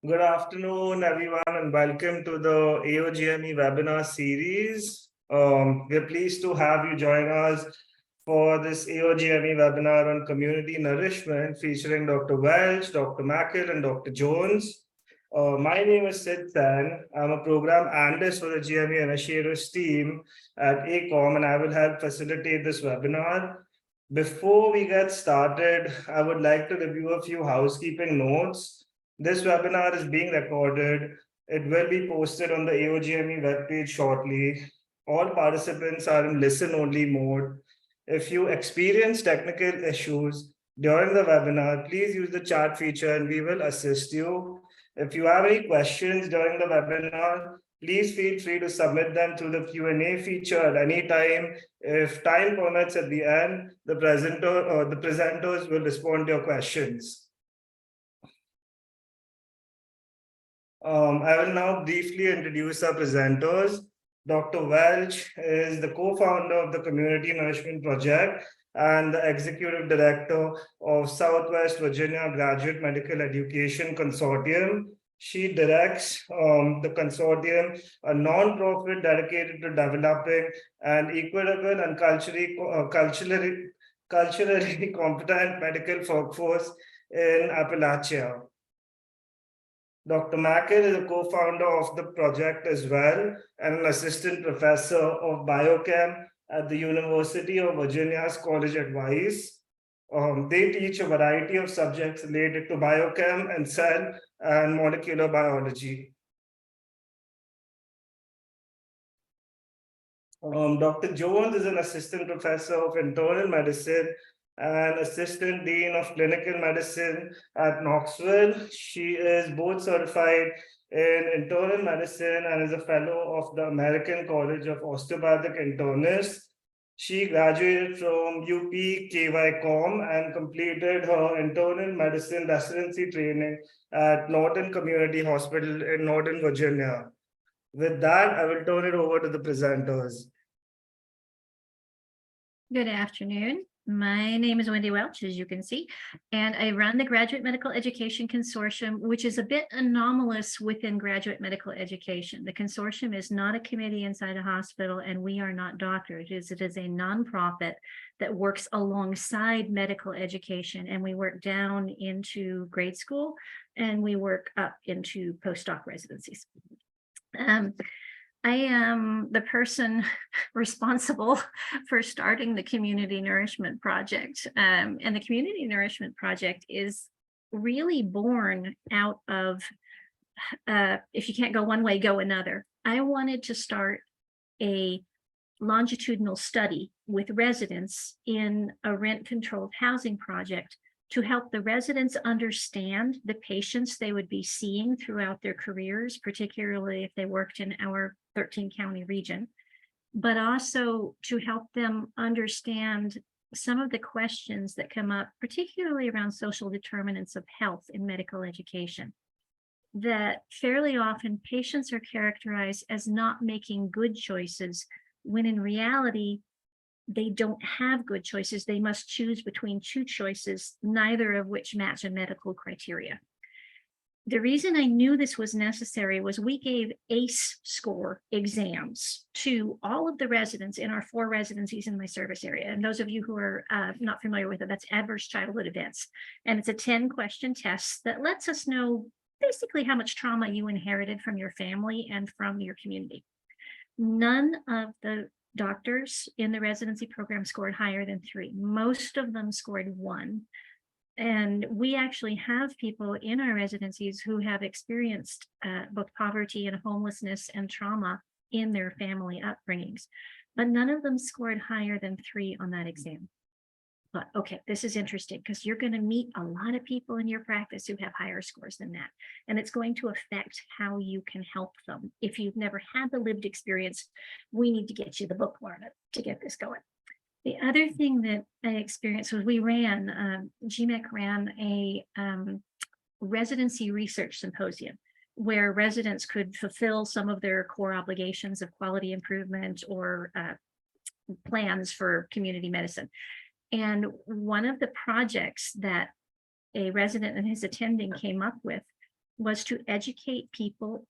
Good afternoon, everyone, and welcome to the AOGME webinar series. We're pleased to have you join us for this AOGME webinar on community nourishment featuring Dr. Welch, Dr. Makal, and Dr. Jones. My name is Sid Sen. I'm a program analyst for the GME Initiatives team at ACOM, and I will help facilitate this webinar. Before we get started, I would like to review a few housekeeping notes. This webinar is being recorded. It will be posted on the AOGME webpage shortly. All participants are in listen-only mode. If you experience technical issues during the webinar, please use the chat feature and we will assist you. If you have any questions during the webinar, please feel free to submit them through the Q&A feature at any time. If time permits at the end, the presenters will respond to your questions. I will now briefly introduce our presenters. Dr. Welch is the co-founder of the Community Nourishment Project and the executive director of Southwest Virginia Graduate Medical Education Consortium. She directs the consortium, a non-profit dedicated to developing an equitable and culturally competent medical workforce in Appalachia. Dr. Makal is a co-founder of the project as well and an assistant professor of biochem at the University of Virginia's College at Rice. They teach a variety of subjects related to biochem and cell and molecular biology. Dr. Jones is an assistant professor of internal medicine and assistant dean of clinical medicine at Knoxville. She is board certified in internal medicine and is a fellow of the American College of Osteopathic Internists. She graduated from UP KY-Com and completed her internal medicine residency training at Norton Community Hospital in Norton, Virginia. With that, I will turn it over to the presenters. Good afternoon. My name is Wendy Welch, as you can see, and I run the Graduate Medical Education Consortium, which is a bit anomalous within graduate medical education. The consortium is not a committee inside a hospital, and we are not doctors. It is a nonprofit that works alongside medical education, and we work down into grade school, and we work up into postdoc residencies. I am the person responsible for starting the Community Nourishment Project. And the Community Nourishment Project is really born out of, if you can't go one way, go another. I wanted to start a longitudinal study with residents in a rent-controlled housing project to help the residents understand the patients they would be seeing throughout their careers, particularly if they worked in our 13-county region, but also to help them understand some of the questions that come up, particularly around social determinants of health in medical education. That fairly often patients are characterized as not making good choices, when in reality, they don't have good choices. They must choose between two choices, neither of which match a medical criteria. The reason I knew this was necessary was we gave ACE score exams to all of the residents in our 4 residencies in my service area. And those of you who are not familiar with it, that's adverse childhood events. And it's a 10-question test that lets us know basically how much trauma you inherited from your family and from your community. None of the doctors in the residency program scored higher than 3. Most of them scored 1. And we actually have people in our residencies who have experienced both poverty and homelessness and trauma in their family upbringings, but none of them scored higher than 3 on that exam. But okay, this is interesting because you're going to meet a lot of people in your practice who have higher scores than that. And it's going to affect how you can help them. If you've never had the lived experience, we need to get you the book learned to get this going. The other thing that I experienced was we ran, GMEC ran a residency research symposium where residents could fulfill some of their core obligations of quality improvement or plans for community medicine. And one of the projects that a resident and his attending came up with was to educate people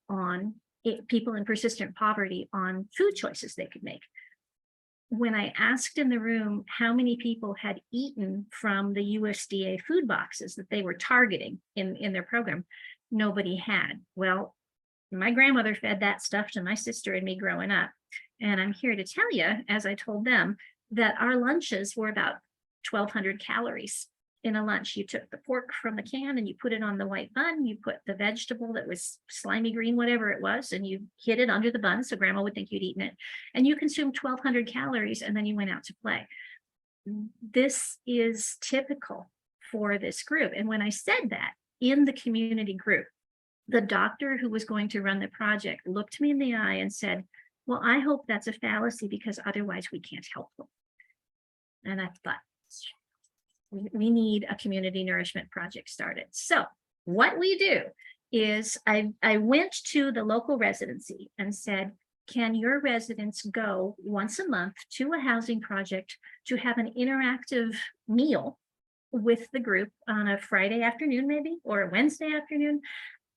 people in persistent poverty on food choices they could make. When I asked in the room how many people had eaten from the USDA food boxes that they were targeting in their program, nobody had. Well, my grandmother fed that stuff to my sister and me growing up. And I'm here to tell you, as I told them, that our lunches were about 1,200 calories in a lunch. You took the pork from the can and you put it on the white bun, you put the vegetable that was slimy green, whatever it was, and you hid it under the bun so grandma would think you'd eaten it. And you consumed 1,200 calories and then you went out to play. This is typical for this group. And when I said that in the community group, the doctor who was going to run the project looked me in the eye and said, well, I hope that's a fallacy because otherwise we can't help them. And I thought, we need a community nourishment project started. So what we do is I went to the local residency and said, can your residents go once a month to a housing project to have an interactive meal with the group on a Friday afternoon, maybe, or a Wednesday afternoon?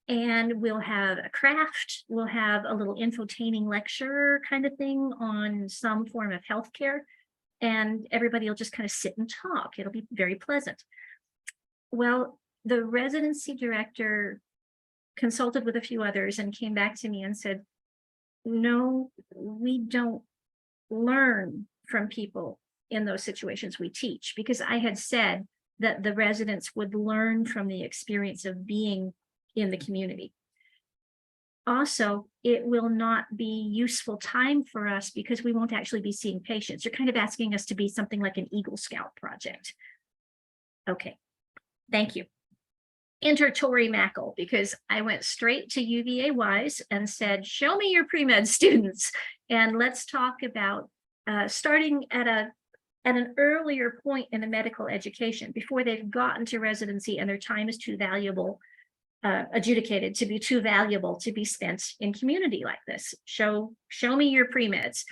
And we'll have a craft, we'll have a little infotaining lecture kind of thing on some form of healthcare, and everybody will just kind of sit and talk. It'll be very pleasant. Well, the residency director consulted with a few others and came back to me and said, no, we don't learn from people in those situations. We teach, because I had said that the residents would learn from the experience of being in the community. Also, it will not be useful time for us because we won't actually be seeing patients. You're kind of asking us to be something like an Eagle Scout project. Okay, thank you. Enter Tori Makal, because I went straight to UVA WISE and said, show me your pre-med students and let's talk about starting at an earlier point in the medical education before they've gotten to residency and their time is too valuable, adjudicated to be too valuable to be spent in community like this. Show me your pre-meds.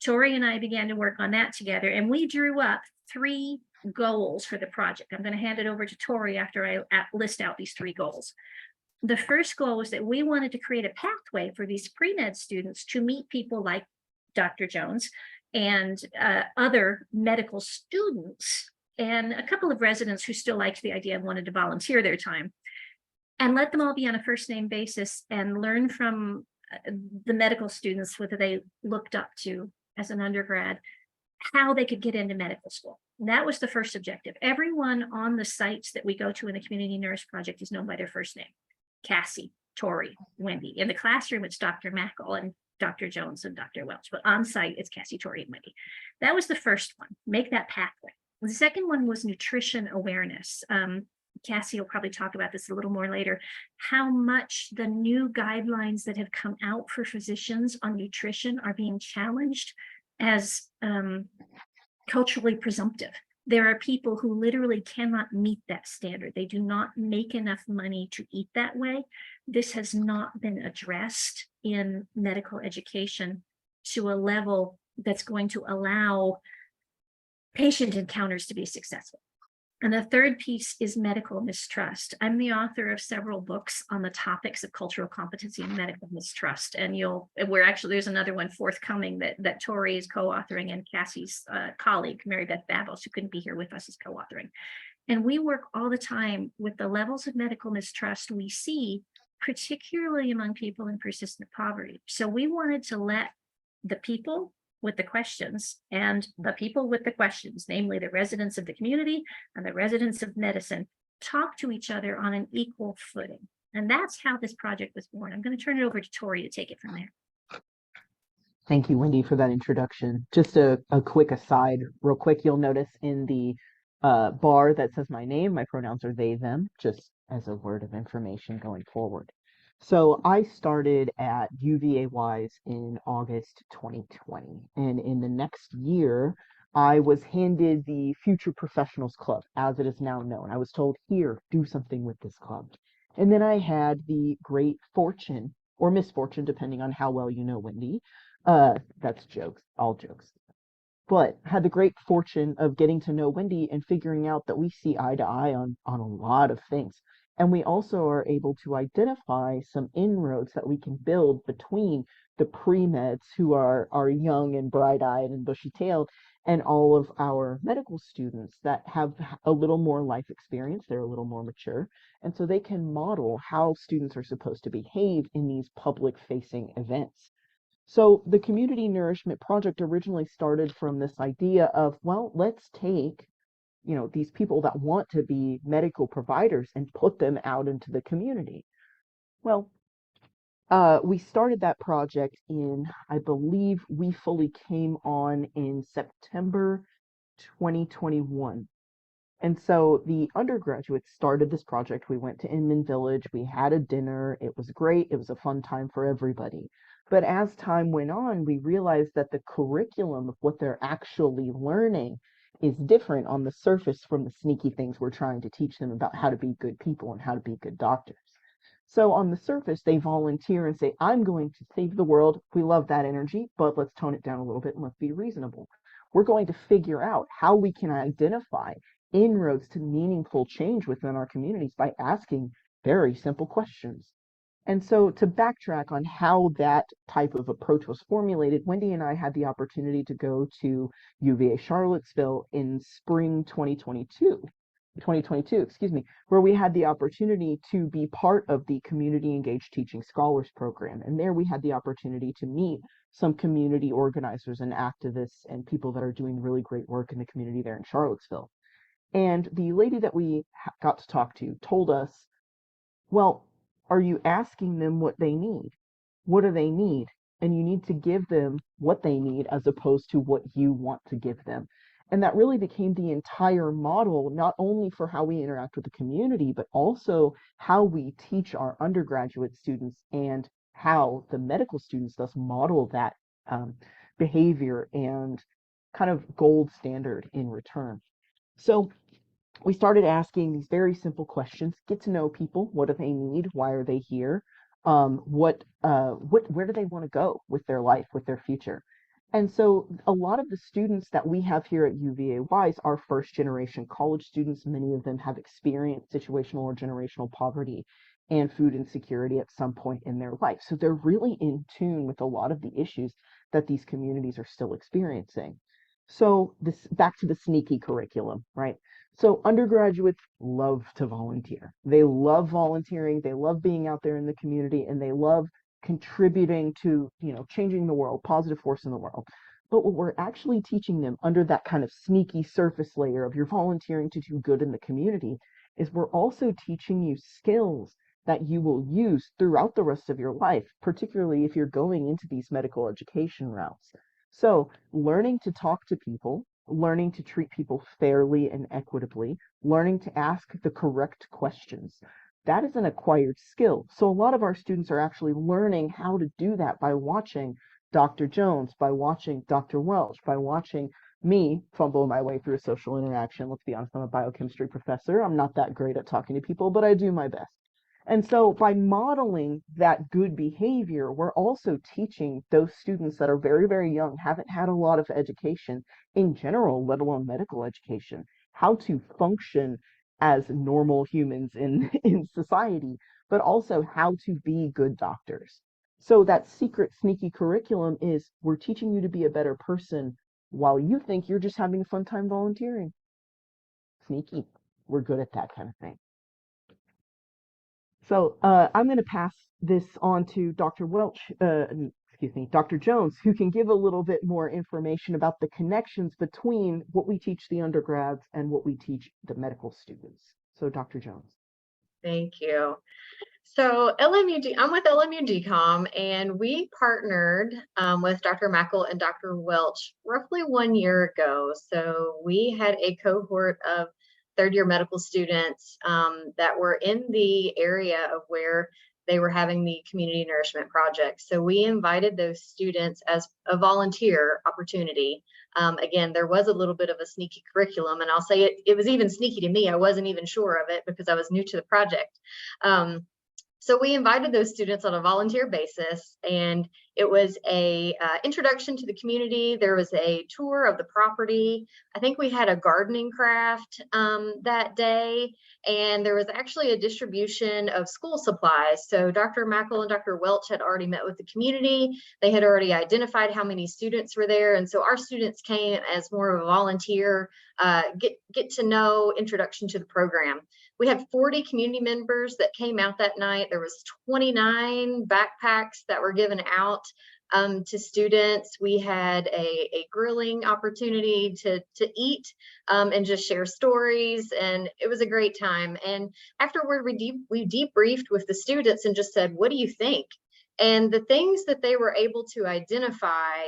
Tori and I began to work on that together, and we drew up 3 goals for the project. I'm going to hand it over to Tori after I list out these 3 goals. The first goal was that we wanted to create a pathway for these pre-med students to meet people like Dr. Jones and other medical students, and a couple of residents who still liked the idea and wanted to volunteer their time, and let them all be on a first name basis and learn from the medical students, whether they looked up to as an undergrad, how they could get into medical school. And that was the first objective. Everyone on the sites that we go to in the Community Nourish Project is known by their first name. Cassi, Tori, Wendy. In the classroom, it's Dr. Makal and Dr. Jones and Dr. Welch, but on site, it's Cassi, Tori, and Wendy. That was the first one, make that pathway. The second one was nutrition awareness. Cassi will probably talk about this a little more later, how much the new guidelines that have come out for physicians on nutrition are being challenged as culturally presumptive. There are people who literally cannot meet that standard. They do not make enough money to eat that way. This has not been addressed in medical education to a level that's going to allow patient encounters to be successful. And the third piece is medical mistrust. I'm the author of several books on the topics of cultural competency and medical mistrust. And there's another one forthcoming that Tori is co-authoring, and Cassie's colleague, Mary Beth Babos, who couldn't be here with us, is co-authoring. And we work all the time with the levels of medical mistrust we see, particularly among people in persistent poverty. So we wanted to let the people with the questions and the people with the questions, namely the residents of the community and the residents of medicine, talk to each other on an equal footing. And that's how this project was born. I'm going to turn it over to Tori to take it from there. Thank you, Wendy, for that introduction. Just a quick aside, real quick, you'll notice in the bar that says my name, my pronouns are they, them, just as a word of information going forward. So I started at UVA WISE in August 2020, and in the next year, I was handed the Future Professionals Club, as it is now known. I was told, here, do something with this club. And then I had the great fortune, or misfortune, depending on how well you know Wendy. That's jokes, all jokes. But had the great fortune of getting to know Wendy and figuring out that we see eye to eye on a lot of things. And we also are able to identify some inroads that we can build between the pre-meds who are young and bright-eyed and bushy-tailed, and all of our medical students that have a little more life experience, they're a little more mature, and so they can model how students are supposed to behave in these public-facing events. So the Community Nourishment Project originally started from this idea of, well, let's take, these people that want to be medical providers and put them out into the community. Well, we started that project I believe we fully came on in September 2021. And so the undergraduates started this project. We went to Inman Village, we had a dinner, it was great, it was a fun time for everybody. But as time went on, we realized that the curriculum of what they're actually learning is different on the surface from the sneaky things we're trying to teach them about how to be good people and how to be good doctors. So on the surface, they volunteer and say, I'm going to save the world. We love that energy, but let's tone it down a little bit and let's be reasonable. We're going to figure out how we can identify inroads to meaningful change within our communities by asking very simple questions. And so to backtrack on how that type of approach was formulated, Wendy and I had the opportunity to go to UVA Charlottesville in spring 2022, where we had the opportunity to be part of the Community Engaged Teaching Scholars Program. And there we had the opportunity to meet some community organizers and activists and people that are doing really great work in the community there in Charlottesville. And the lady that we got to talk to told us, well, are you asking them what they need? What do they need? And you need to give them what they need as opposed to what you want to give them. And that really became the entire model, not only for how we interact with the community, but also how we teach our undergraduate students and how the medical students thus model that behavior and kind of gold standard in return. So we started asking these very simple questions, get to know people. What do they need? Why are they here? Where do they want to go with their life, with their future? And so a lot of the students that we have here at UVA-Wise are first generation college students. Many of them have experienced situational or generational poverty and food insecurity at some point in their life. So they're really in tune with a lot of the issues that these communities are still experiencing. So back to the sneaky curriculum, right? So undergraduates love to volunteer. They love volunteering. They love being out there in the community, and they love contributing to, changing the world, positive force in the world. But what we're actually teaching them under that kind of sneaky surface layer of you're volunteering to do good in the community is we're also teaching you skills that you will use throughout the rest of your life, particularly if you're going into these medical education routes. So learning to talk to people, learning to treat people fairly and equitably, learning to ask the correct questions. That is an acquired skill. So a lot of our students are actually learning how to do that by watching Dr. Jones, by watching Dr. Welch, by watching me fumble my way through a social interaction. Let's be honest, I'm a biochemistry professor. I'm not that great at talking to people, but I do my best. And so by modeling that good behavior, we're also teaching those students that are very, very young, haven't had a lot of education in general, let alone medical education, how to function as normal humans in society, but also how to be good doctors. So that secret sneaky curriculum is we're teaching you to be a better person while you think you're just having a fun time volunteering. Sneaky. We're good at that kind of thing. So I'm going to pass this on to Dr. Welch, Dr. Jones, who can give a little bit more information about the connections between what we teach the undergrads and what we teach the medical students. So Dr. Jones. Thank you. So I'm with LMU DCOM, and we partnered with Dr. Makal and Dr. Welch roughly 1 year ago. So we had a cohort of third-year medical students that were in the area of where they were having the Community Nourishment Project. So we invited those students as a volunteer opportunity. Again, there was a little bit of a sneaky curriculum, and I'll say it was even sneaky to me. I wasn't even sure of it because I was new to the project. So we invited those students on a volunteer basis, and it was a introduction to the community. There was a tour of the property. I think we had a gardening craft that day, and there was actually a distribution of school supplies. So Dr. Makal and Dr. Welch had already met with the community. They had already identified how many students were there, and so our students came as more of a volunteer, get to know, introduction to the program. We had 40 community members that came out that night. There was 29 backpacks that were given out to students. We had a grilling opportunity to eat and just share stories, and it was a great time. And afterward, we debriefed with the students and just said, what do you think? And the things that they were able to identify,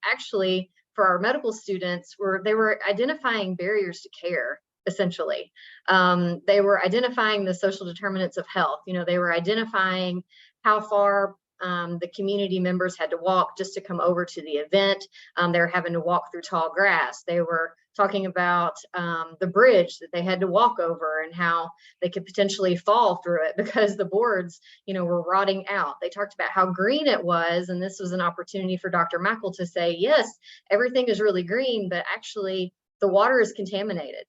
actually for our medical students, they were identifying barriers to care. Essentially, they were identifying the social determinants of health. You know, they were identifying how far the community members had to walk just to come over to the event. They were having to walk through tall grass. They were talking about the bridge that they had to walk over and how they could potentially fall through it because the boards, you know, were rotting out. They talked about how green it was, and this was an opportunity for Dr. Makal to say, yes, everything is really green, but actually the water is contaminated.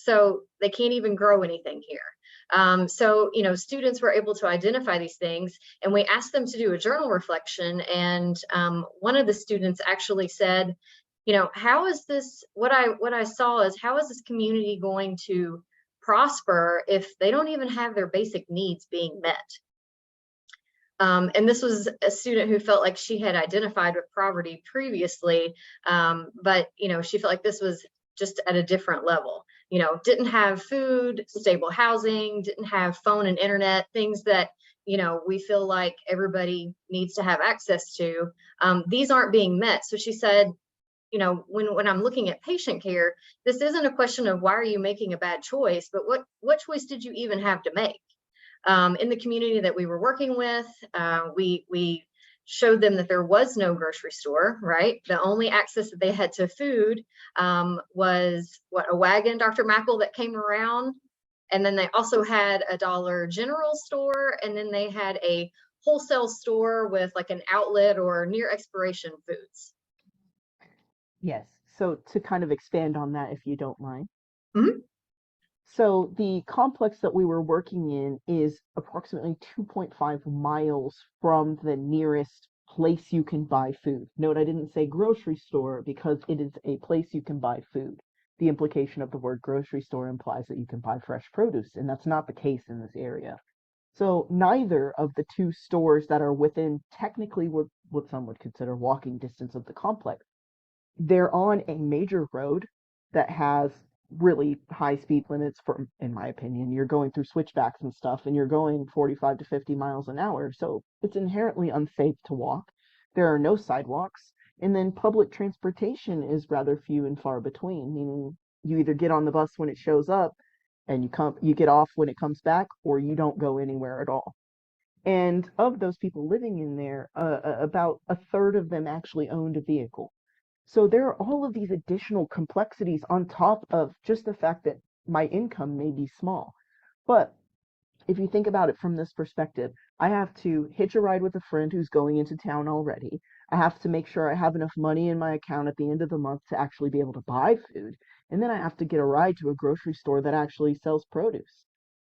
So they can't even grow anything here. So, you know, students were able to identify these things, and we asked them to do a journal reflection. And one of the students actually said, you know, how is this, what I saw is, how is this community going to prosper if they don't even have their basic needs being met? And this was a student who felt like she had identified with poverty previously, but, you know, she felt like this was just at a different level. You know, didn't have food, stable housing, didn't have phone and internet, things that, you know, we feel like everybody needs to have access to. These aren't being met. So she said, you know, when I'm looking at patient care, this isn't a question of why are you making a bad choice, but what choice did you even have to make? In the community that we were working with, we showed them that there was no grocery store, right? The only access that they had to food was a wagon, Dr. Makal, that came around. And then they also had a Dollar General store, and then they had a wholesale store with like an outlet or near expiration foods. Yes. So to kind of expand on that, if you don't mind. Mm-hmm. So the complex that we were working in is approximately 2.5 miles from the nearest place you can buy food. Note, I didn't say grocery store because it is a place you can buy food. The implication of the word grocery store implies that you can buy fresh produce, and that's not the case in this area. So neither of the two stores that are within technically what some would consider walking distance of the complex, they're on a major road that has really high speed limits. In my opinion, you're going through switchbacks and stuff, and you're going 45 to 50 miles an hour. So it's inherently unsafe to walk. There are no sidewalks. And then public transportation is rather few and far between, meaning you either get on the bus when it shows up and you get off when it comes back, or you don't go anywhere at all. And of those people living in there, about a third of them actually owned a vehicle. So there are all of these additional complexities on top of just the fact that my income may be small. But if you think about it from this perspective, I have to hitch a ride with a friend who's going into town already. I have to make sure I have enough money in my account at the end of the month to actually be able to buy food. And then I have to get a ride to a grocery store that actually sells produce.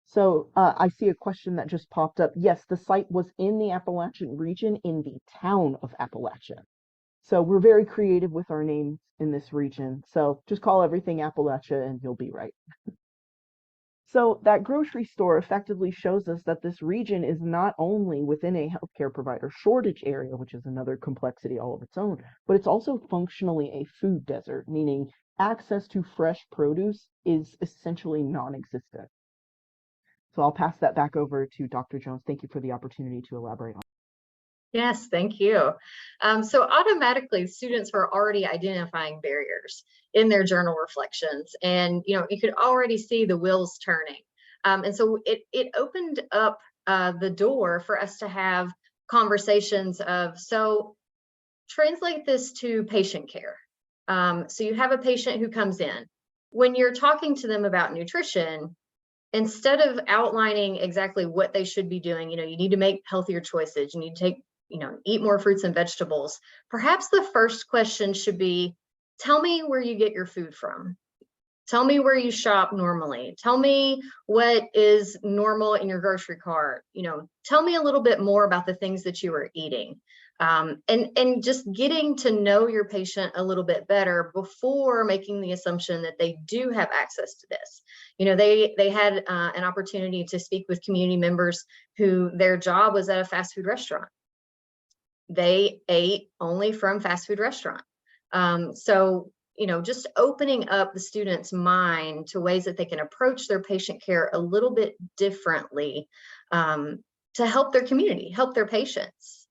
So I see a question that just popped up. Yes, the site was in the Appalachian region, in the town of Appalachia. So we're very creative with our names in this region. So just call everything Appalachia and you'll be right. So that grocery store effectively shows us that this region is not only within a healthcare provider shortage area, which is another complexity all of its own, but it's also functionally a food desert, meaning access to fresh produce is essentially non-existent. So I'll pass that back over to Dr. Jones. Thank you for the opportunity to elaborate on. Yes, thank you. So automatically students were already identifying barriers in their journal reflections, and you could already see the wheels turning. And so it opened up the door for us to have conversations of, so translate this to patient care. So you have a patient who comes in. When you're talking to them about nutrition, instead of outlining exactly what they should be doing, you need to make healthier choices, you need to take, eat more fruits and vegetables. Perhaps the first question should be, tell me where you get your food from. Tell me where you shop normally. Tell me what is normal in your grocery cart. Tell me a little bit more about the things that you are eating. And just getting to know your patient a little bit better before making the assumption that they do have access to this. They had an opportunity to speak with community members who their job was at a fast food restaurant. They ate only from fast food restaurant. So just opening up the student's mind to ways that they can approach their patient care a little bit differently to help their community, help their patients.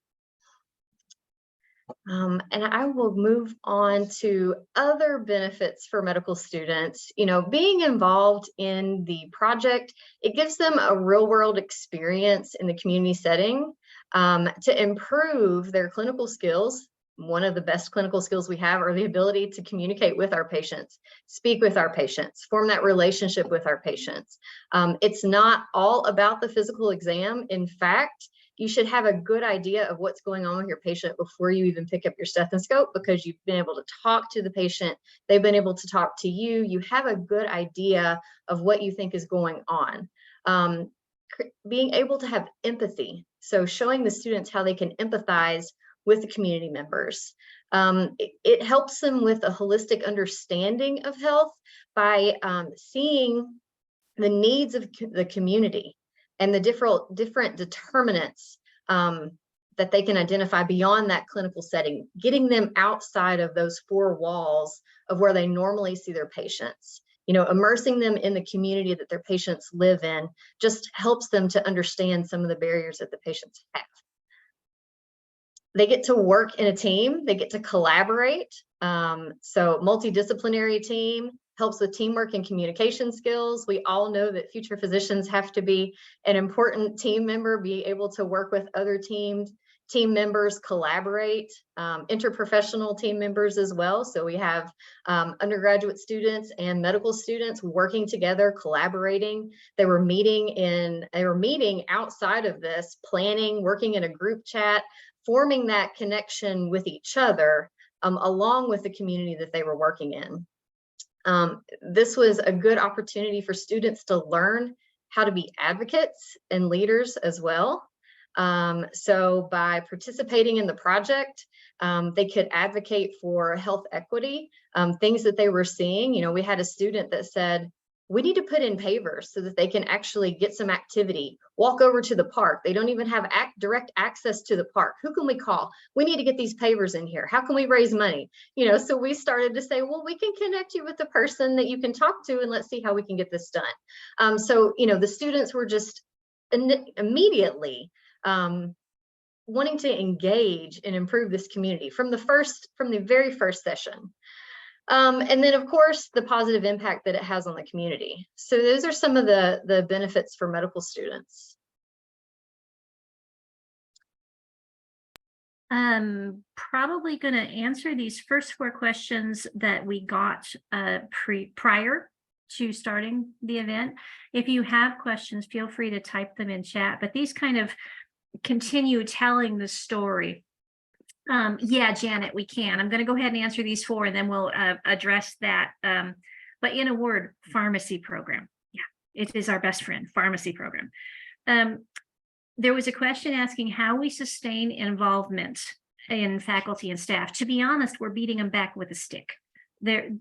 And I will move on to other benefits for medical students. Being involved in the project, it gives them a real world experience in the community setting to improve their clinical skills. One of the best clinical skills we have are the ability to communicate with our patients, speak with our patients, form that relationship with our patients. It's not all about the physical exam. In fact, you should have a good idea of what's going on with your patient before you even pick up your stethoscope, because you've been able to talk to the patient, they've been able to talk to you, you have a good idea of what you think is going on. Being able to have empathy, so showing the students how they can empathize with the community members. It helps them with a holistic understanding of health by seeing the needs of the community and the different determinants that they can identify beyond that clinical setting, getting them outside of those four walls of where they normally see their patients. Immersing them in the community that their patients live in just helps them to understand some of the barriers that the patients have. They get to work in a team, they get to collaborate. So multidisciplinary team helps with teamwork and communication skills. We all know that future physicians have to be an important team member, be able to work with other team members, collaborate, interprofessional team members as well. So we have undergraduate students and medical students working together, collaborating. They were meeting outside of this, planning, working in a group chat, forming that connection with each other, along with the community that they were working in. This was a good opportunity for students to learn how to be advocates and leaders as well. So by participating in the project, they could advocate for health equity, things that they were seeing. We had a student that said, we need to put in pavers so that they can actually get some activity, walk over to the park. They don't even have direct access to the park. Who can we call? We need to get these pavers in here. How can we raise money? So we started to say, well, we can connect you with the person that you can talk to, and let's see how we can get this done. So the students were just immediately wanting to engage and improve this community from the very first session. And then, of course, the positive impact that it has on the community. So those are some of the benefits for medical students. Probably going to answer these first 4 questions that we got prior to starting the event. If you have questions, feel free to type them in chat, but these kind of continue telling the story. Yeah, Janet, we can. I'm going to go ahead and answer these 4, and then we'll address that. But in a word, pharmacy program. Yeah, it is our best friend, pharmacy program. There was a question asking how we sustain involvement in faculty and staff. To be honest, we're beating them back with a stick.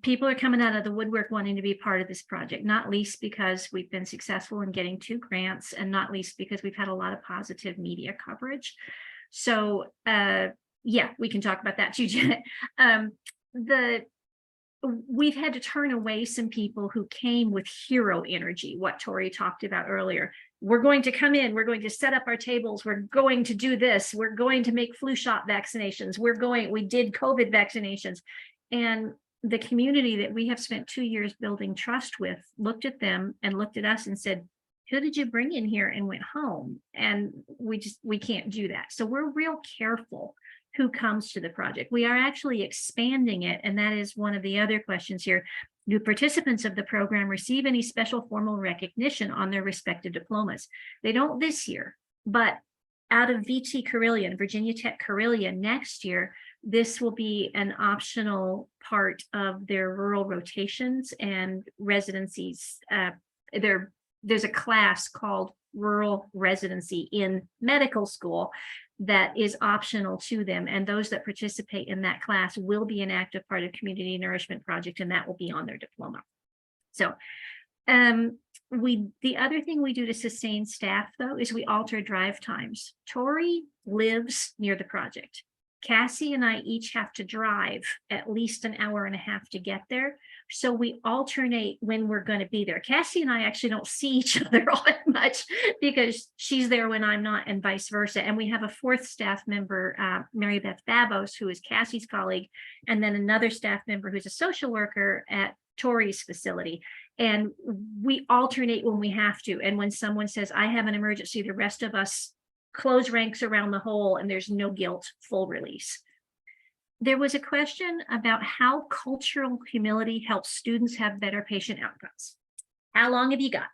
People are coming out of the woodwork wanting to be part of this project, not least because we've been successful in getting 2 grants, and not least because we've had a lot of positive media coverage. So, yeah, we can talk about that too, Janet. We've had to turn away some people who came with hero energy, what Tori talked about earlier. We're going to come in, we're going to set up our tables, we're going to do this, we're going to make flu shot vaccinations, we did COVID vaccinations. And the community that we have spent 2 years building trust with looked at them and looked at us and said, who did you bring in here, and went home? And we can't do that. So we're real careful who comes to the project. We are actually expanding it, and that is one of the other questions here. Do participants of the program receive any special formal recognition on their respective diplomas? They don't this year, but out of VT Carilion, Virginia Tech Carilion, next year, this will be an optional part of their rural rotations and residencies. There's a class called rural residency in medical school that is optional to them. And those that participate in that class will be an active part of Community Nourishment Project, and that will be on their diploma. So the other thing we do to sustain staff, though, is we alter drive times. Tori lives near the project. Cassie and I each have to drive at least an hour and a half to get there. So we alternate when we're going to be there. Cassie and I actually don't see each other all that much because she's there when I'm not, and vice versa. And we have a fourth staff member, Mary Beth Babos, who is Cassie's colleague, and then another staff member who's a social worker at Tori's facility. And we alternate when we have to. And when someone says, I have an emergency, the rest of us close ranks around the hole, and there's no guilt, full release. There was a question about how cultural humility helps students have better patient outcomes. How long have you got?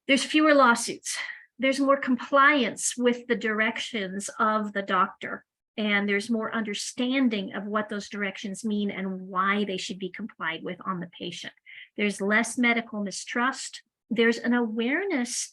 There's fewer lawsuits. There's more compliance with the directions of the doctor, and there's more understanding of what those directions mean and why they should be complied with on the patient. There's less medical mistrust. There's an awareness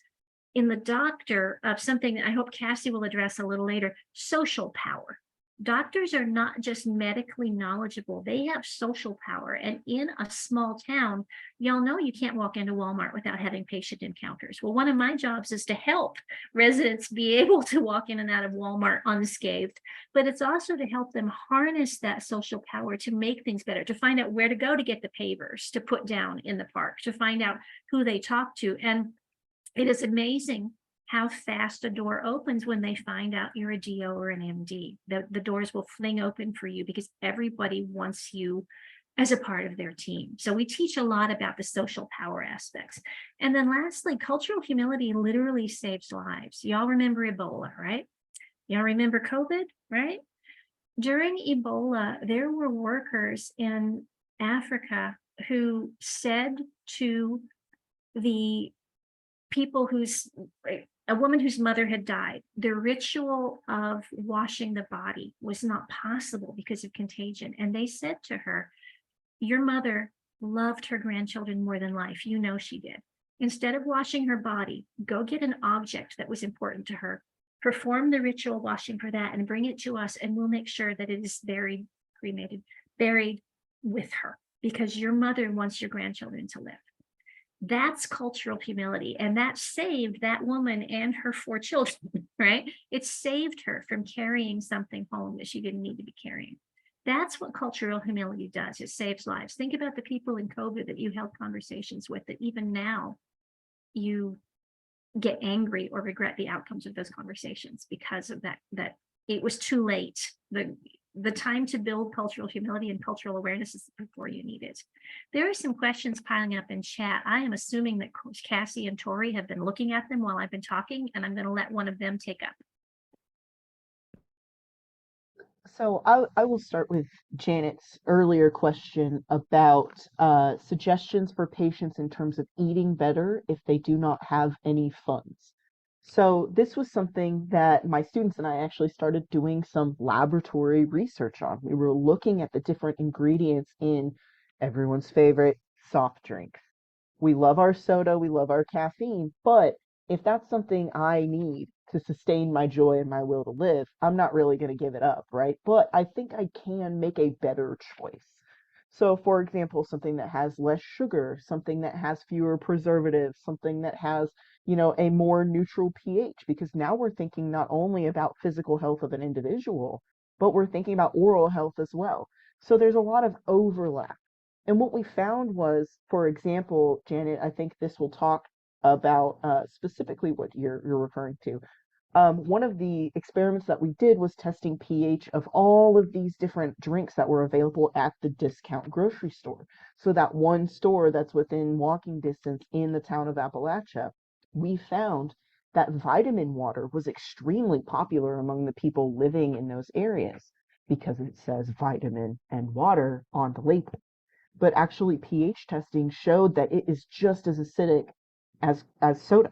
in the doctor of something that I hope Cassie will address a little later: social power. Doctors are not just medically knowledgeable, they have social power. And in a small town, y'all know you can't walk into Walmart without having patient encounters. Well, one of my jobs is to help residents be able to walk in and out of Walmart unscathed, but it's also to help them harness that social power to make things better, to find out where to go to get the pavers to put down in the park, to find out who they talk to. And it is amazing how fast a door opens when they find out you're a DO or an MD. The doors will fling open for you because everybody wants you as a part of their team. So we teach a lot about the social power aspects. And then lastly, cultural humility literally saves lives. Y'all remember Ebola, right? Y'all remember COVID, right? During Ebola, there were workers in Africa who said to the people a woman whose mother had died, the ritual of washing the body was not possible because of contagion. And they said to her, your mother loved her grandchildren more than life. You know she did. Instead of washing her body, go get an object that was important to her, perform the ritual washing for that, and bring it to us, and we'll make sure that it is buried, cremated, buried with her, because your mother wants your grandchildren to live. That's cultural humility. And that saved that woman and her 4 children, right? It saved her from carrying something home that she didn't need to be carrying. That's what cultural humility does. It saves lives. Think about the people in COVID that you held conversations with, that even now you get angry or regret the outcomes of those conversations because of that it was too late. The time to build cultural humility and cultural awareness is before you need it. There are some questions piling up in chat. I am assuming that Cassie and Tori have been looking at them while I've been talking, and I'm going to let one of them take up. So I will start with Janet's earlier question about suggestions for patients in terms of eating better if they do not have any funds. So this was something that my students and I actually started doing some laboratory research on. We were looking at the different ingredients in everyone's favorite soft drinks. We love our soda, we love our caffeine, but if that's something I need to sustain my joy and my will to live, I'm not really going to give it up, right? But I think I can make a better choice. So for example, something that has less sugar, something that has fewer preservatives, something that has, a more neutral pH, because now we're thinking not only about physical health of an individual, but we're thinking about oral health as well. So there's a lot of overlap. And what we found was, for example, Janet, I think this will talk about specifically what you're referring to. One of the experiments that we did was testing pH of all of these different drinks that were available at the discount grocery store. So that one store that's within walking distance in the town of Appalachia, we found that vitamin water was extremely popular among the people living in those areas because it says vitamin and water on the label. but actually pH testing showed that it is just as acidic as soda.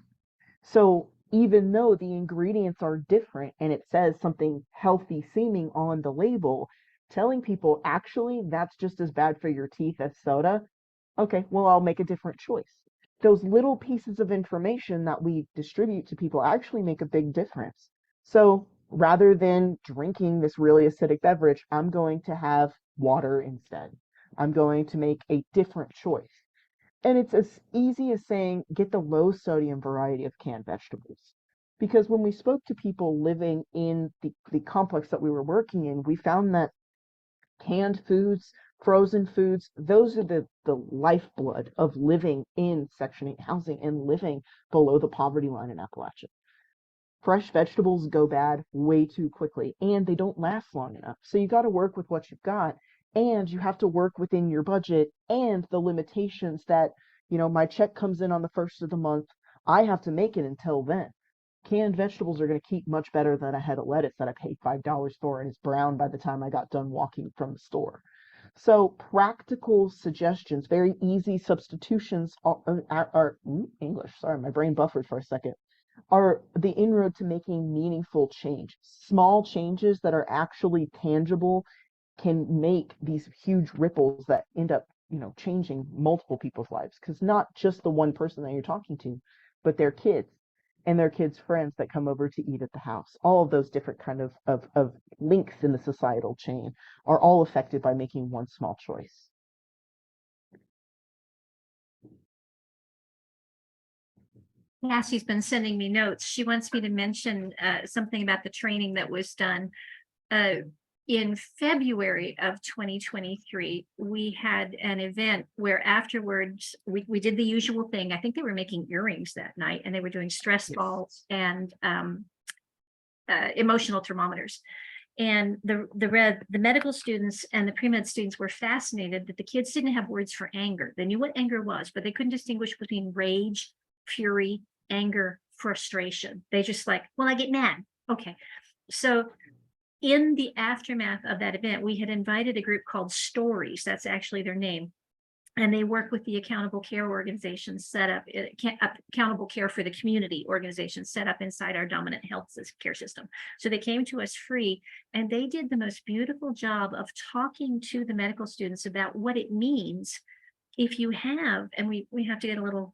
So even though the ingredients are different and it says something healthy seeming on the label, telling people actually that's just as bad for your teeth as soda, okay, well, I'll make a different choice. Those little pieces of information that we distribute to people actually make a big difference. So rather than drinking this really acidic beverage, I'm going to have water instead. I'm going to make a different choice. And it's as easy as saying, get the low sodium variety of canned vegetables. Because when we spoke to people living in the complex that we were working in, we found that canned foods, frozen foods, those are the lifeblood of living in Section 8 housing and living below the poverty line in Appalachia. Fresh vegetables go bad way too quickly and they don't last long enough. So you got to work with what you've got, and you have to work within your budget and the limitations that, my check comes in on the first of the month. I have to make it until then. Canned vegetables are going to keep much better than a head of lettuce that I paid $5 for and is brown by the time I got done walking from the store. So practical suggestions, very easy substitutions are English. Sorry, my brain buffered for a second. Are the inroad to making meaningful change. Small changes that are actually tangible can make these huge ripples that end up, changing multiple people's lives. Because not just the one person that you're talking to, but their kids and their kids' friends that come over to eat at the house. All of those different kind of links in the societal chain are all affected by making one small choice. Cassie's been sending me notes. She wants me to mention something about the training that was done. In February of 2023, we had an event where afterwards we did the usual thing. I think they were making earrings that night, and they were doing stress balls and emotional thermometers. And the medical students and the pre-med students were fascinated that the kids didn't have words for anger. They knew what anger was, but they couldn't distinguish between rage, fury, anger, frustration. They just like, well, I get mad. Okay. So in the aftermath of that event, we had invited a group called Stories. That's actually their name. And they work with the accountable care organizations set up, accountable care for the community organizations set up inside our dominant health care system. So they came to us free, and they did the most beautiful job of talking to the medical students about what it means if you have, and we have to get a little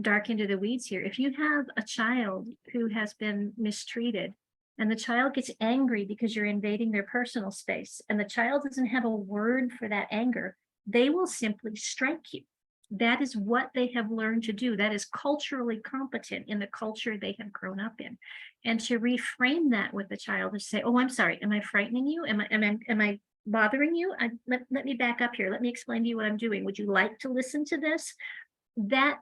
dark into the weeds here. If you have a child who has been mistreated, and the child gets angry because you're invading their personal space, and the child doesn't have a word for that anger, they will simply strike you. That is what they have learned to do. That is culturally competent in the culture they have grown up in. And to reframe that with the child is say, oh, I'm sorry, am I frightening you? Am I bothering you? Let me back up here. Let me explain to you what I'm doing. Would you like to listen to this? That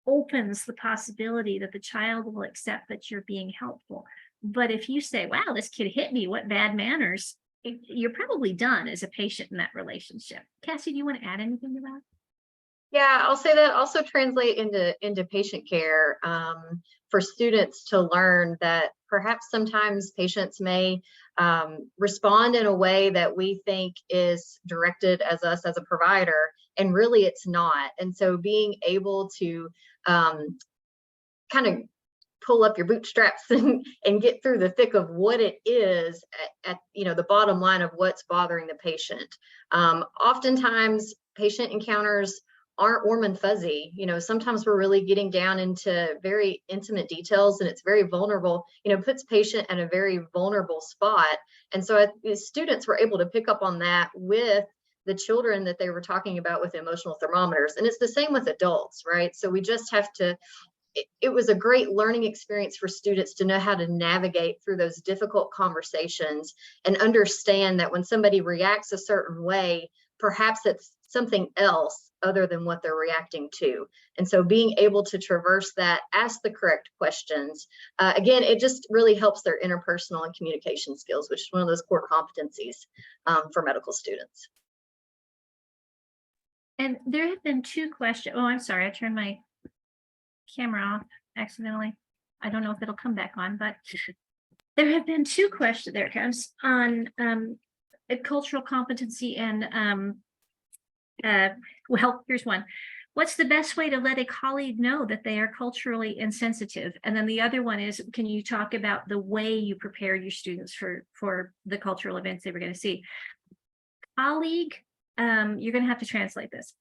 opens the possibility that the child will accept that you're being helpful. But if you say, wow, this kid hit me, what bad manners, you're probably done as a patient in that relationship. Cassie, do you want to add anything to that? Yeah, I'll say that also translate into patient care for students to learn that perhaps sometimes patients may respond in a way that we think is directed as us as a provider, and really it's not. And so being able to kind of pull up your bootstraps and get through the thick of what it is at the bottom line of what's bothering the patient. Oftentimes patient encounters aren't warm and fuzzy. Sometimes we're really getting down into very intimate details, and it's very vulnerable, puts patient in a very vulnerable spot. And so students were able to pick up on that with the children that they were talking about with emotional thermometers. And it's the same with adults, right? So we just have to, it was a great learning experience for students to know how to navigate through those difficult conversations and understand that when somebody reacts a certain way, perhaps it's something else other than what they're reacting to. And so being able to traverse that, ask the correct questions, again, it just really helps their interpersonal and communication skills, which is one of those core competencies for medical students. And there have been two questions. Oh, I'm sorry, I turned my camera off accidentally. I don't know if it'll come back on, but there have been two questions there comes on cultural competency and Well, here's one. What's the best way to let a colleague know that they are culturally insensitive? And then the other one is, can you talk about the way you prepare your students for the cultural events they were going to see? Colleague, you're going to have to translate this.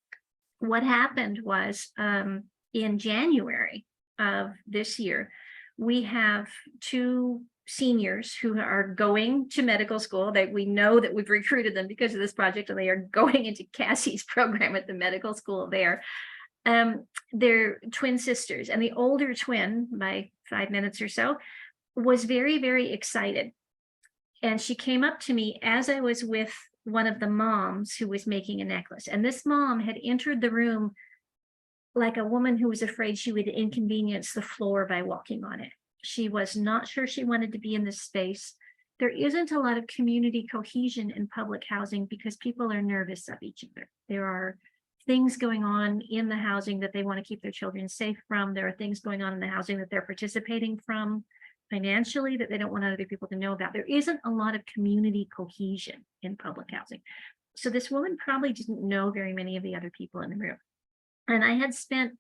What happened was in January of this year, we have 2 seniors who are going to medical school. That we know that we've recruited them because of this project, and they are going into Cassie's program at the medical school there. They're twin sisters, and the older twin, by 5 minutes or so, was very, very excited. And she came up to me as I was with one of the moms who was making a necklace. And this mom had entered the room like a woman who was afraid she would inconvenience the floor by walking on it. She was not sure she wanted to be in this space. There isn't a lot of community cohesion in public housing because people are nervous of each other. There are things going on in the housing that they want to keep their children safe from. There are things going on in the housing that they're participating from financially that they don't want other people to know about. There isn't a lot of community cohesion in public housing. So this woman probably didn't know very many of the other people in the room. And I had spent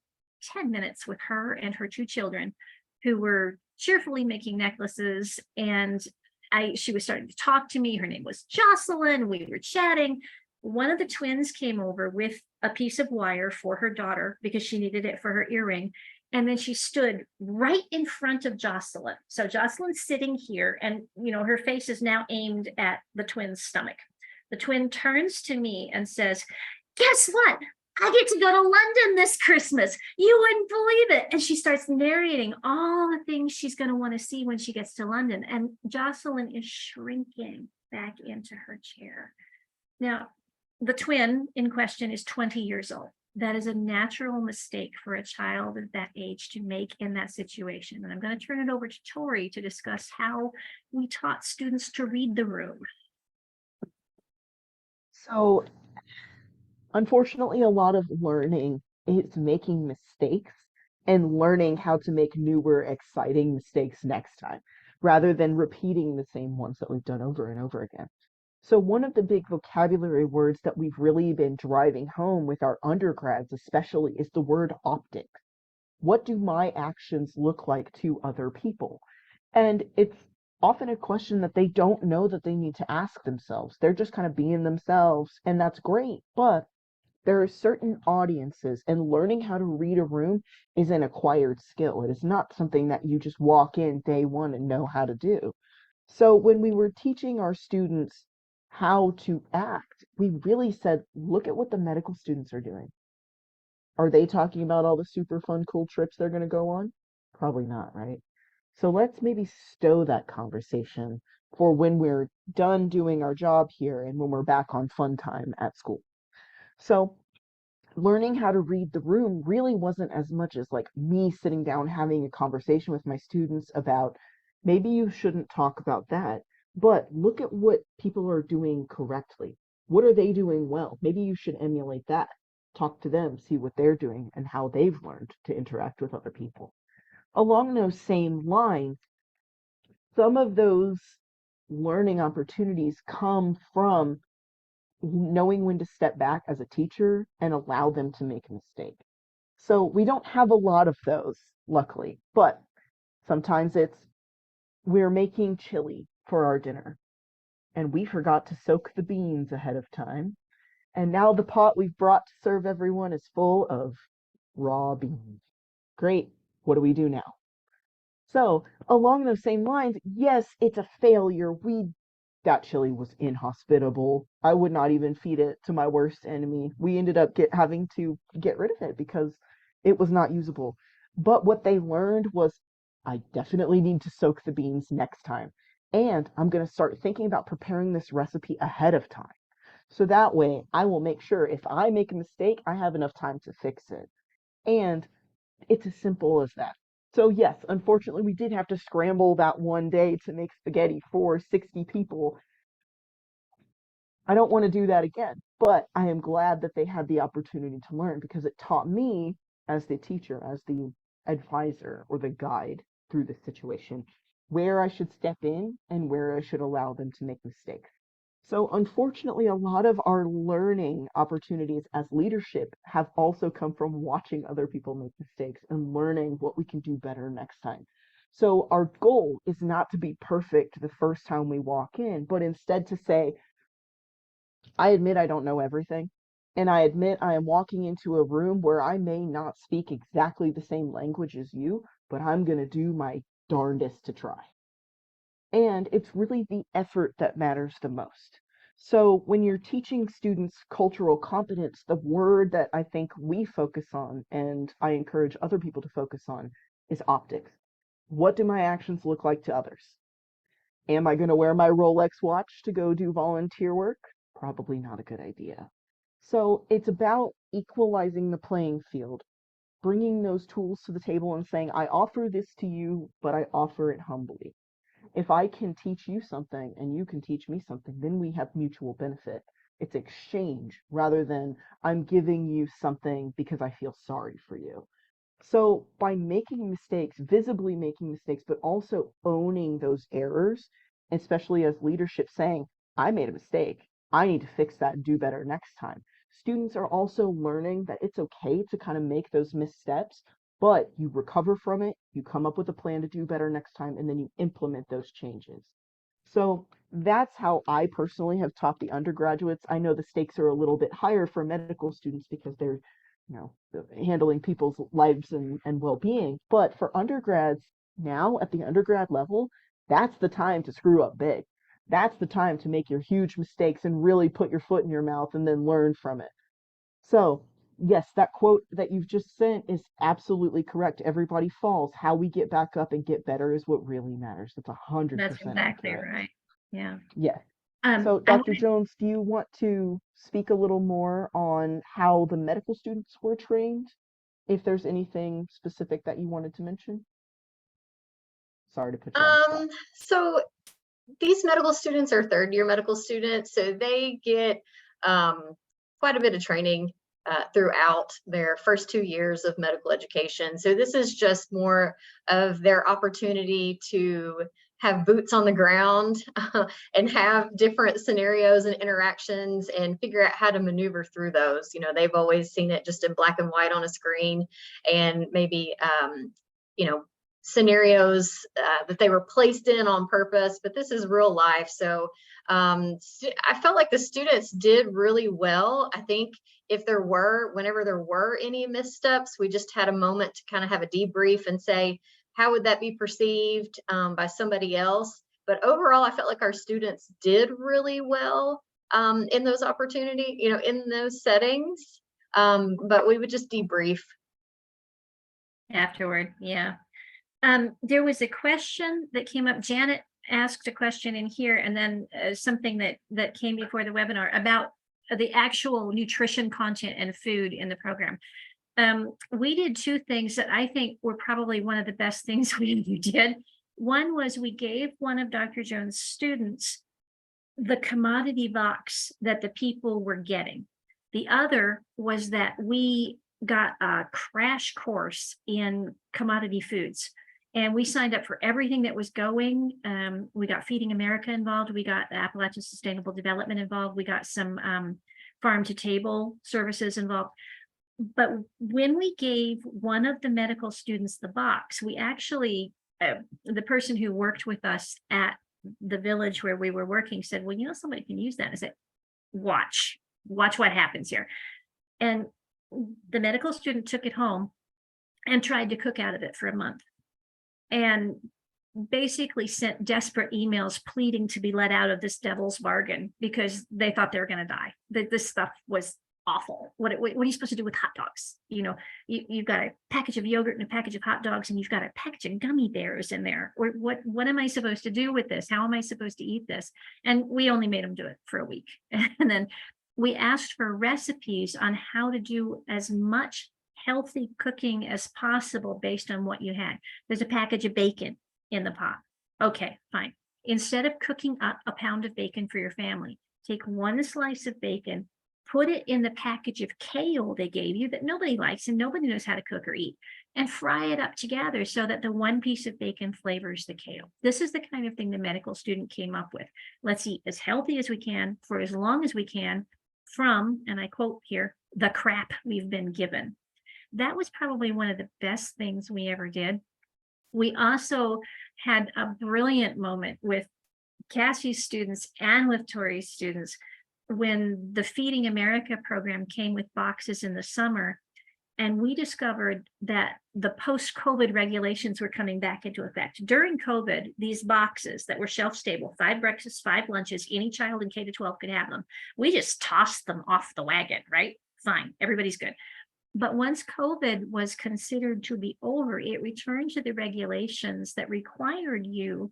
10 minutes with her and her 2 children who were cheerfully making necklaces. And she was starting to talk to me. Her name was Jocelyn. We were chatting. One of the twins came over with a piece of wire for her daughter because she needed it for her earring. And then she stood right in front of Jocelyn. So Jocelyn's sitting here, and her face is now aimed at the twin's stomach. The twin turns to me and says, "Guess what? I get to go to London this Christmas. You wouldn't believe it." And she starts narrating all the things she's going to want to see when she gets to London. And Jocelyn is shrinking back into her chair. Now, the twin in question is 20 years old. That is a natural mistake for a child of that age to make in that situation. And I'm going to turn it over to Tori to discuss how we taught students to read the room. So, unfortunately, a lot of learning is making mistakes and learning how to make newer, exciting mistakes next time, rather than repeating the same ones that we've done over and over again. So one of the big vocabulary words that we've really been driving home with our undergrads especially is the word optics. What do my actions look like to other people? And it's often a question that they don't know that they need to ask themselves. They're just kind of being themselves, and that's great. But there are certain audiences, and learning how to read a room is an acquired skill. It is not something that you just walk in day one and know how to do. So when we were teaching our students how to act, we really said, look at what the medical students are doing. Are they talking about all the super fun, cool trips they're going to go on? Probably not, right? So let's maybe stow that conversation for when we're done doing our job here and when we're back on fun time at school. So learning how to read the room really wasn't as much as like me sitting down having a conversation with my students about maybe you shouldn't talk about that, but look at what people are doing correctly. What are they doing well? Maybe you should emulate that. Talk to them, see what they're doing and how they've learned to interact with other people. Along those same lines, some of those learning opportunities come from knowing when to step back as a teacher and allow them to make a mistake. So we don't have a lot of those, luckily, but sometimes it's we're making chili for our dinner and we forgot to soak the beans ahead of time. And now the pot we've brought to serve everyone is full of raw beans. Great. What do we do now? So along those same lines, yes, it's a failure. That chili was inhospitable. I would not even feed it to my worst enemy. We ended up having to get rid of it because it was not usable. But what they learned was I definitely need to soak the beans next time. And I'm going to start thinking about preparing this recipe ahead of time. So that way I will make sure if I make a mistake, I have enough time to fix it. And it's as simple as that. So yes, unfortunately, we did have to scramble that one day to make spaghetti for 60 people. I don't want to do that again, but I am glad that they had the opportunity to learn because it taught me as the teacher, as the advisor or the guide through the situation, where I should step in and where I should allow them to make mistakes. So unfortunately, a lot of our learning opportunities as leadership have also come from watching other people make mistakes and learning what we can do better next time. So our goal is not to be perfect the first time we walk in, but instead to say, I admit I don't know everything. And I admit I am walking into a room where I may not speak exactly the same language as you, but I'm going to do my darndest to try. And it's really the effort that matters the most. So when you're teaching students cultural competence, the word that I think we focus on and I encourage other people to focus on is optics. What do my actions look like to others? Am I going to wear my Rolex watch to go do volunteer work? Probably not a good idea. So it's about equalizing the playing field, bringing those tools to the table and saying, I offer this to you, but I offer it humbly. If I can teach you something and you can teach me something, then we have mutual benefit. It's exchange rather than I'm giving you something because I feel sorry for you. So by making mistakes, visibly making mistakes, but also owning those errors, especially as leadership saying, I made a mistake. I need to fix that and do better next time. Students are also learning that it's okay to kind of make those missteps, but you recover from it, you come up with a plan to do better next time, and then you implement those changes. So that's how I personally have taught the undergraduates. I know the stakes are a little bit higher for medical students because they're, handling people's lives and well-being. But for undergrads now at the undergrad level, that's the time to screw up big. That's the time to make your huge mistakes and really put your foot in your mouth and then learn from it. So yes, that quote that you've just sent is absolutely correct. Everybody falls. How we get back up and get better is what really matters. That's 100% That's exactly accurate. right. Yeah. Yeah. Um, So, I Dr. Jones, do you want to speak a little more on how the medical students were trained? If there's anything specific that you wanted to mention? Sorry to put you on the spot. So these medical students are third-year medical students, so they get quite a bit of training throughout their first 2 years of medical education. So this is just more of their opportunity to have boots on the ground and have different scenarios and interactions and figure out how to maneuver through those. They've always seen it just in black and white on a screen and maybe, scenarios that they were placed in on purpose, but this is real life. So I felt like the students did really well. I think whenever there were any missteps, we just had a moment to kind of have a debrief and say, how would that be perceived by somebody else? But overall, I felt like our students did really well in those opportunities, in those settings. But we would just debrief. afterward, yeah. There was a question that came up. Janet asked a question in here, and then something that came before the webinar about the actual nutrition content and food in the program. We did two things that I think were probably one of the best things we did. One was we gave one of Dr. Jones' students the commodity box that the people were getting. The other was that we got a crash course in commodity foods. And we signed up for everything that was going. We got Feeding America involved. We got Appalachian Sustainable Development involved. We got some farm to table services involved. But when we gave one of the medical students the box, we actually, the person who worked with us at the village where we were working said, well, somebody can use that. I said, watch what happens here. And the medical student took it home and tried to cook out of it for a month. And basically sent desperate emails pleading to be let out of this devil's bargain because they thought they were going to die. That this stuff was awful. What are you supposed to do with hot dogs? You've got a package of yogurt and a package of hot dogs, and you've got a package of gummy bears in there. Or what am I supposed to do with this? How am I supposed to eat this? And we only made them do it for a week. And then we asked for recipes on how to do as much healthy cooking as possible based on what you had. There's a package of bacon in the pot. Okay, fine. Instead of cooking up a pound of bacon for your family, take one slice of bacon, put it in the package of kale they gave you that nobody likes and nobody knows how to cook or eat, and fry it up together so that the one piece of bacon flavors the kale. This is the kind of thing the medical student came up with. Let's eat as healthy as we can for as long as we can from, and I quote here, the crap we've been given. That was probably one of the best things we ever did. We also had a brilliant moment with Cassie's students and with Tori's students when the Feeding America program came with boxes in the summer, and we discovered that the post-COVID regulations were coming back into effect. During COVID, these boxes that were shelf-stable, 5 breakfasts, 5 lunches, any child in K-12 could have them. We just tossed them off the wagon, right? Fine, everybody's good. But once COVID was considered to be over, it returned to the regulations that required you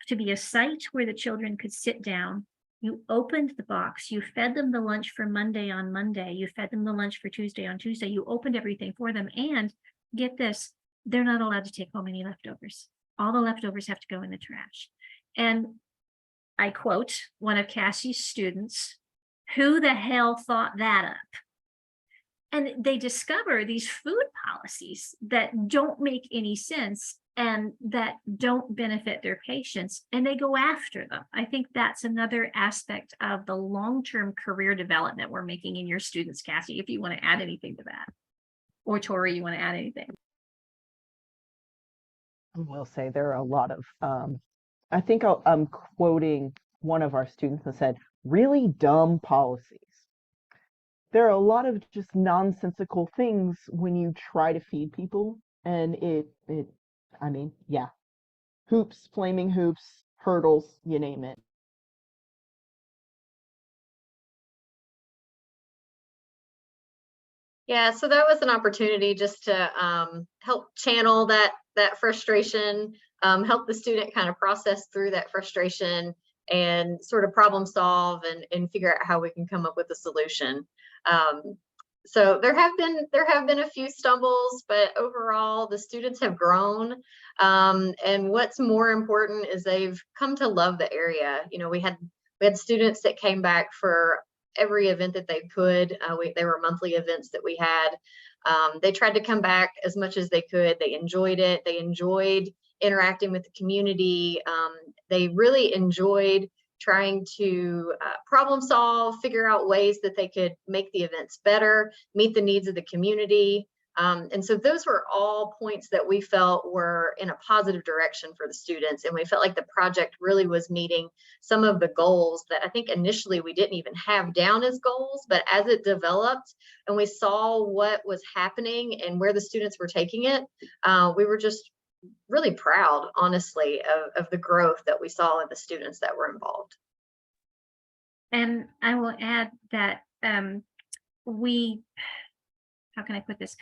to be a site where the children could sit down. You opened the box, you fed them the lunch for Monday on Monday, you fed them the lunch for Tuesday on Tuesday, you opened everything for them, and get this, they're not allowed to take home any leftovers. All the leftovers have to go in the trash. And I quote one of Cassie's students, "Who the hell thought that up?" And they discover these food policies that don't make any sense and that don't benefit their patients, and they go after them. I think that's another aspect of the long-term career development we're making in your students, Cassie, if you want to add anything to that. Or Tori, you want to add anything? I will say there are a lot of, I think I'm quoting one of our students that said, really dumb policies. There are a lot of just nonsensical things when you try to feed people, and I mean, yeah, hoops, flaming hoops, hurdles, you name it. Yeah, so that was an opportunity just to help channel that frustration, help the student kind of process through that frustration and sort of problem solve and figure out how we can come up with a solution. So there have been a few stumbles, but overall the students have grown. And what's more important is they've come to love the area. You know, we had students that came back for every event that they could. They were monthly events that we had. They tried to come back as much as they could. They enjoyed it. They enjoyed interacting with the community. They really enjoyed trying to problem solve, figure out ways that they could make the events better, meet the needs of the community. And so those were all points that we felt were in a positive direction for the students. And we felt like the project really was meeting some of the goals that I think initially we didn't even have down as goals, but as it developed and we saw what was happening and where the students were taking it, we were just really proud, honestly, of the growth that we saw in the students that were involved. And I will add that how can I put this?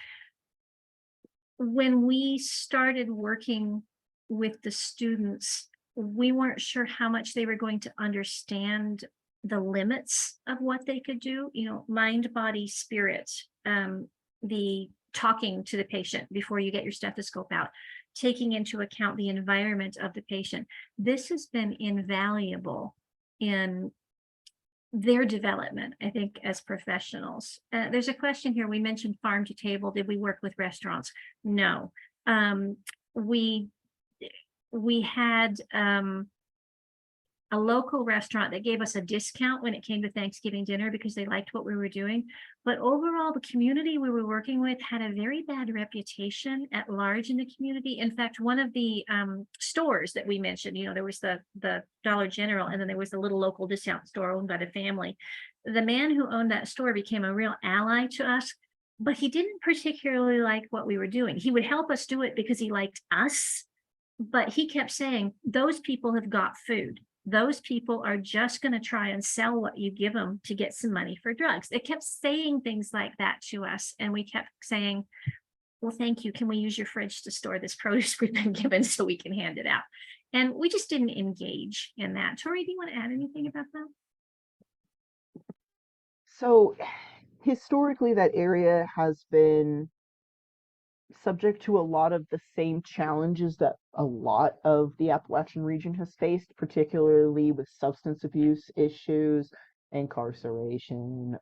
When we started working with the students, we weren't sure how much they were going to understand the limits of what they could do, you know, mind, body, spirit, the talking to the patient before you get your stethoscope out, taking into account the environment of the patient. This has been invaluable in their development, I think, as professionals. There's a question here. We mentioned farm to table. Did we work with restaurants? No. We had a local restaurant that gave us a discount when it came to Thanksgiving dinner because they liked what we were doing. But overall, the community we were working with had a very bad reputation at large in the community. In fact, one of the stores that we mentioned, you know, there was the Dollar General, and then there was the little local discount store owned by the family. The man who owned that store became a real ally to us, but he didn't particularly like what we were doing. He would help us do it because he liked us, but he kept saying, those people have got food. Those people are just going to try and sell what you give them to get some money for drugs. It kept saying things like that to us. And we kept saying, well, thank you. Can we use your fridge to store this produce we've been given so we can hand it out? And we just didn't engage in that. Tori, do you want to add anything about that? So historically, that area has been subject to a lot of the same challenges that a lot of the Appalachian region has faced, particularly with substance abuse issues, incarceration,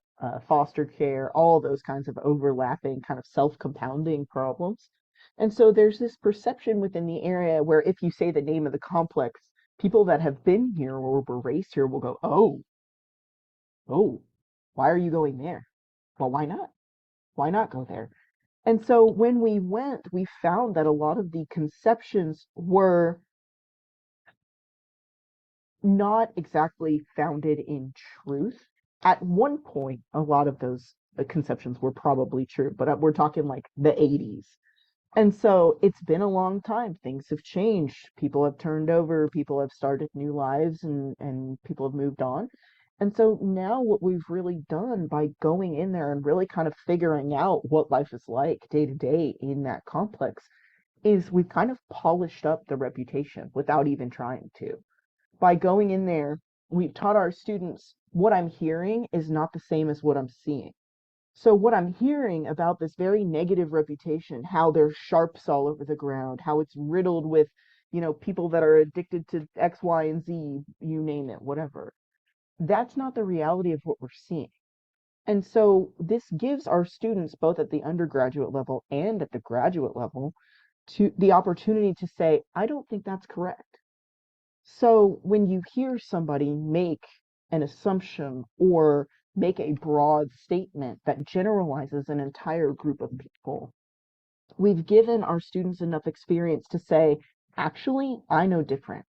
foster care, all those kinds of overlapping kind of self-compounding problems. And so there's this perception within the area where if you say the name of the complex, people that have been here or were raised here will go, oh, why are you going there? Well, why not? Why not go there? And so when we went, we found that a lot of the conceptions were not exactly founded in truth. At one point, a lot of those conceptions were probably true, but we're talking like the 80s. And so it's been a long time. Things have changed. People have turned over, people have started new lives, and people have moved on. And so now what we've really done by going in there and really kind of figuring out what life is like day to day in that complex is we've kind of polished up the reputation without even trying to. By going in there, we've taught our students what I'm hearing is not the same as what I'm seeing. So what I'm hearing about this very negative reputation, how there's sharps all over the ground, how it's riddled with, people that are addicted to X, Y, and Z, you name it, whatever. That's not the reality of what we're seeing. And so this gives our students, both at the undergraduate level and at the graduate level, to the opportunity to say, I don't think that's correct. So when you hear somebody make an assumption or make a broad statement that generalizes an entire group of people, we've given our students enough experience to say, actually, I know different.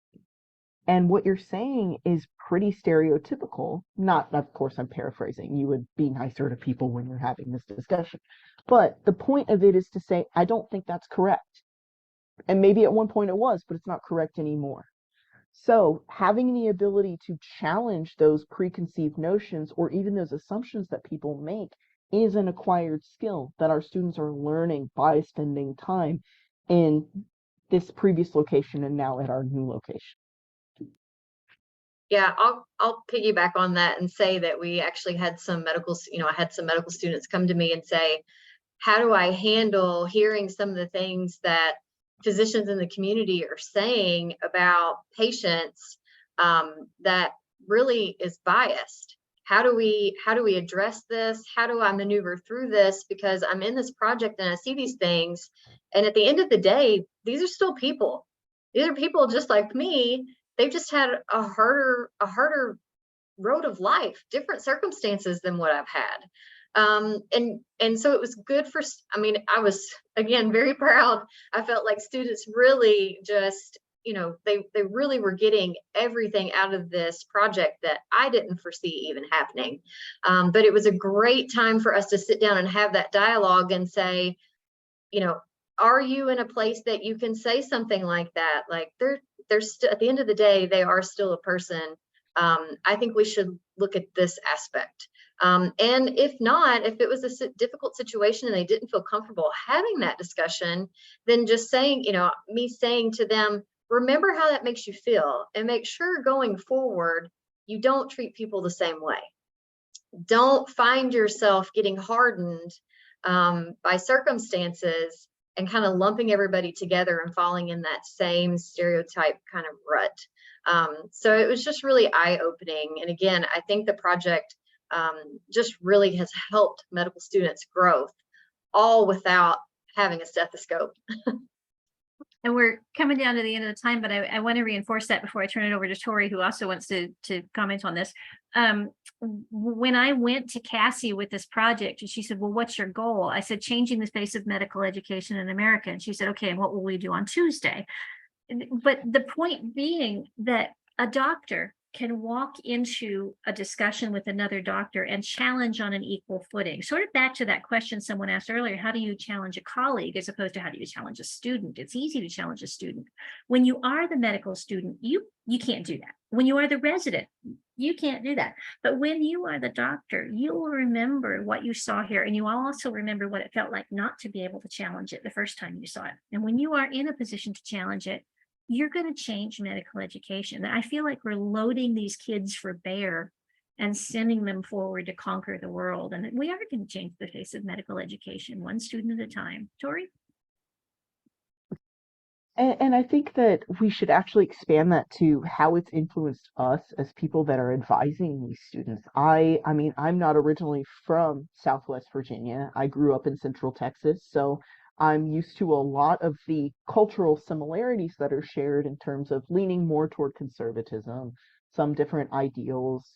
And what you're saying is pretty stereotypical. Not, of course, I'm paraphrasing. You would be nicer to people when you're having this discussion. But the point of it is to say, I don't think that's correct. And maybe at one point it was, but it's not correct anymore. So having the ability to challenge those preconceived notions or even those assumptions that people make is an acquired skill that our students are learning by spending time in this previous location and now at our new location. Yeah, I'll piggyback on that and say that we actually had some medical, I had some medical students come to me and say, how do I handle hearing some of the things that physicians in the community are saying about patients that really is biased? How do we address this? How do I maneuver through this? Because I'm in this project and I see these things. And at the end of the day, these are still people. These are people just like me. They've just had a harder road of life, different circumstances than what I've had. And so it was good for, I was, again, very proud. I felt like students really just, they really were getting everything out of this project that I didn't foresee even happening. But it was a great time for us to sit down and have that dialogue and say, are you in a place that you can say something like that? Like there's at the end of the day, they are still a person. I think we should look at this aspect. And if not, if it was a difficult situation and they didn't feel comfortable having that discussion, then just saying, me saying to them, remember how that makes you feel and make sure going forward, you don't treat people the same way. Don't find yourself getting hardened by circumstances and kind of lumping everybody together and falling in that same stereotype kind of rut. So it was just really eye-opening. And again, I think the project just really has helped medical students' growth, all without having a stethoscope. And we're coming down to the end of the time, but I want to reinforce that before I turn it over to Tori, who also wants to comment on this. When I went to Cassi with this project, and she said, well, what's your goal? I said, changing the face of medical education in America. And she said, okay, and what will we do on Tuesday? But the point being that a doctor can walk into a discussion with another doctor and challenge on an equal footing. Sort of back to that question someone asked earlier, how do you challenge a colleague as opposed to how do you challenge a student? It's easy to challenge a student. When you are the medical student, you can't do that. When you are the resident, you can't do that. But when you are the doctor, you will remember what you saw here, and you will also remember what it felt like not to be able to challenge it the first time you saw it. And when you are in a position to challenge it, you're going to change medical education. I feel like we're loading these kids for bear and sending them forward to conquer the world. And we are going to change the face of medical education, one student at a time. Tori? And I think that we should actually expand that to how it's influenced us as people that are advising these students. I mean, I'm not originally from Southwest Virginia. I grew up in Central Texas, so I'm used to a lot of the cultural similarities that are shared in terms of leaning more toward conservatism, some different ideals,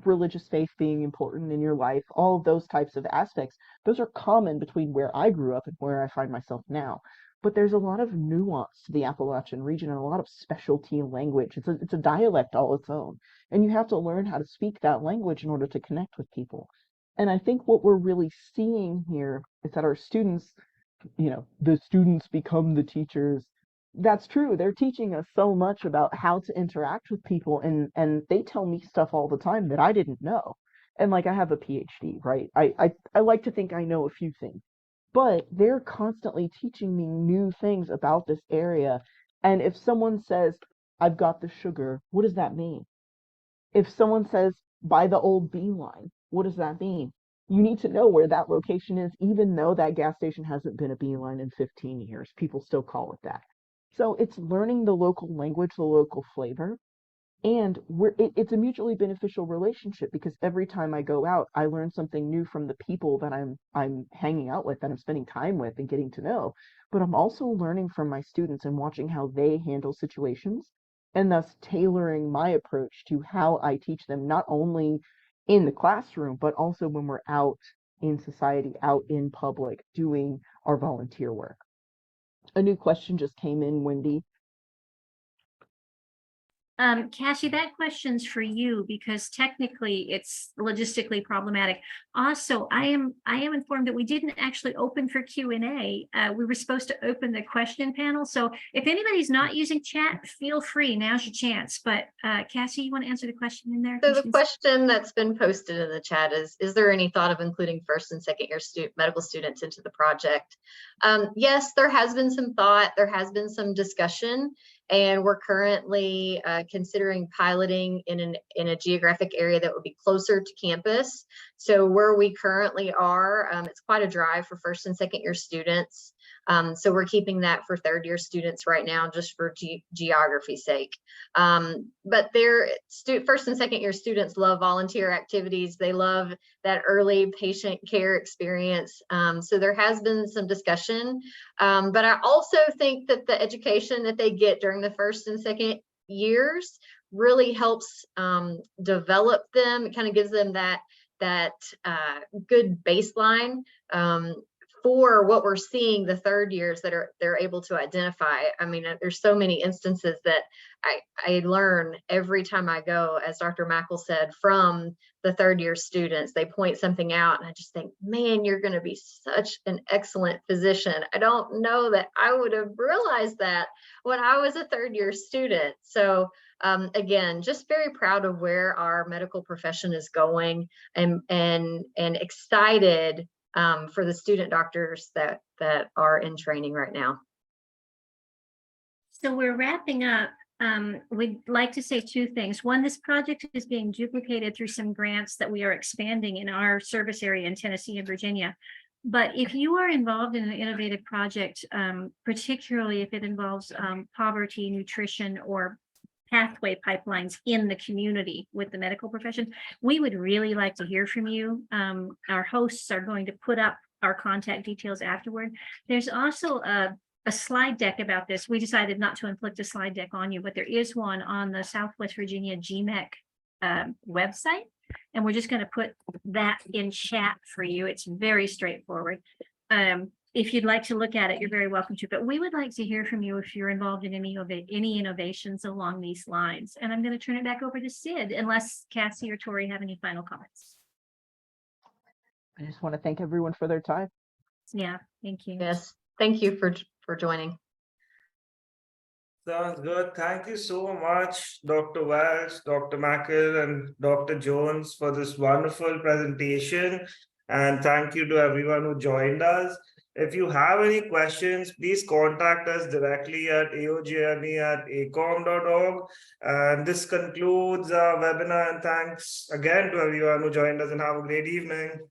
religious faith being important in your life, all of those types of aspects. Those are common between where I grew up and where I find myself now. But there's a lot of nuance to the Appalachian region and a lot of specialty language. It's a dialect all its own. And you have to learn how to speak that language in order to connect with people. And I think what we're really seeing here is that our students, the students become the teachers. That's true. They're teaching us so much about how to interact with people, and they tell me stuff all the time that I didn't know. And like, I have a PhD, right? I like to think I know a few things, but they're constantly teaching me new things about this area. And if someone says, I've got the sugar, what does that mean? If someone says, by the old Beeline, what does that mean? You need to know where that location is, even though that gas station hasn't been a Beeline in 15 years. People still call it that. So it's learning the local language, the local flavor, and it's a mutually beneficial relationship because every time I go out, I learn something new from the people that I'm hanging out with, that I'm spending time with and getting to know. But I'm also learning from my students and watching how they handle situations, and thus tailoring my approach to how I teach them, not only in the classroom, but also when we're out in society, out in public, doing our volunteer work. A new question just came in, Wendy. Cassie, that question's for you because technically it's logistically problematic. Also, I am informed that we didn't actually open for Q&A. We were supposed to open the question panel. So if anybody's not using chat, feel free. Now's your chance. But Cassie, you want to answer the question in there? So the question that's been posted in the chat is there any thought of including first and second year medical students into the project? Yes, there has been some thought, there has been some discussion, and we're currently considering piloting in a geographic area that would be closer to campus. So where we currently are, it's quite a drive for first and second year students. So we're keeping that for third year students right now, just for geography's sake. But first and second year students love volunteer activities. They love that early patient care experience. So there has been some discussion, but I also think that the education that they get during the first and second years really helps develop them. It kind of gives them that good baseline for what we're seeing the third years that they're able to identify. I mean, there's so many instances that I learn every time I go, as Dr. Makal said, from the third year students. They point something out and I just think, man, you're going to be such an excellent physician. I don't know that I would have realized that when I was a third year student. So again, just very proud of where our medical profession is going, and excited for the student doctors that are in training right now. So we're wrapping up. We'd like to say two things. One, this project is being duplicated through some grants that we are expanding in our service area in Tennessee and Virginia. But if you are involved in an innovative project, particularly if it involves poverty, nutrition, or pathway pipelines in the community with the medical profession, we would really like to hear from you. Our hosts are going to put up our contact details afterward. There's also a slide deck about this. We decided not to inflict a slide deck on you, but there is one on the Southwest Virginia GMEC website. And we're just going to put that in chat for you. It's very straightforward. If you'd like to look at it, you're very welcome to, but we would like to hear from you if you're involved in any innovations along these lines. And I'm going to turn it back over to Sid, unless Cassie or Tori have any final comments. I just want to thank everyone for their time. Yeah, thank you. Yes, thank you for joining. Sounds good. Thank you so much, Dr. Welch, Dr. Makal, and Dr. Jones for this wonderful presentation. And thank you to everyone who joined us. If you have any questions, please contact us directly at aogme@acom.org. And this concludes our webinar. And thanks again to everyone who joined us, and have a great evening.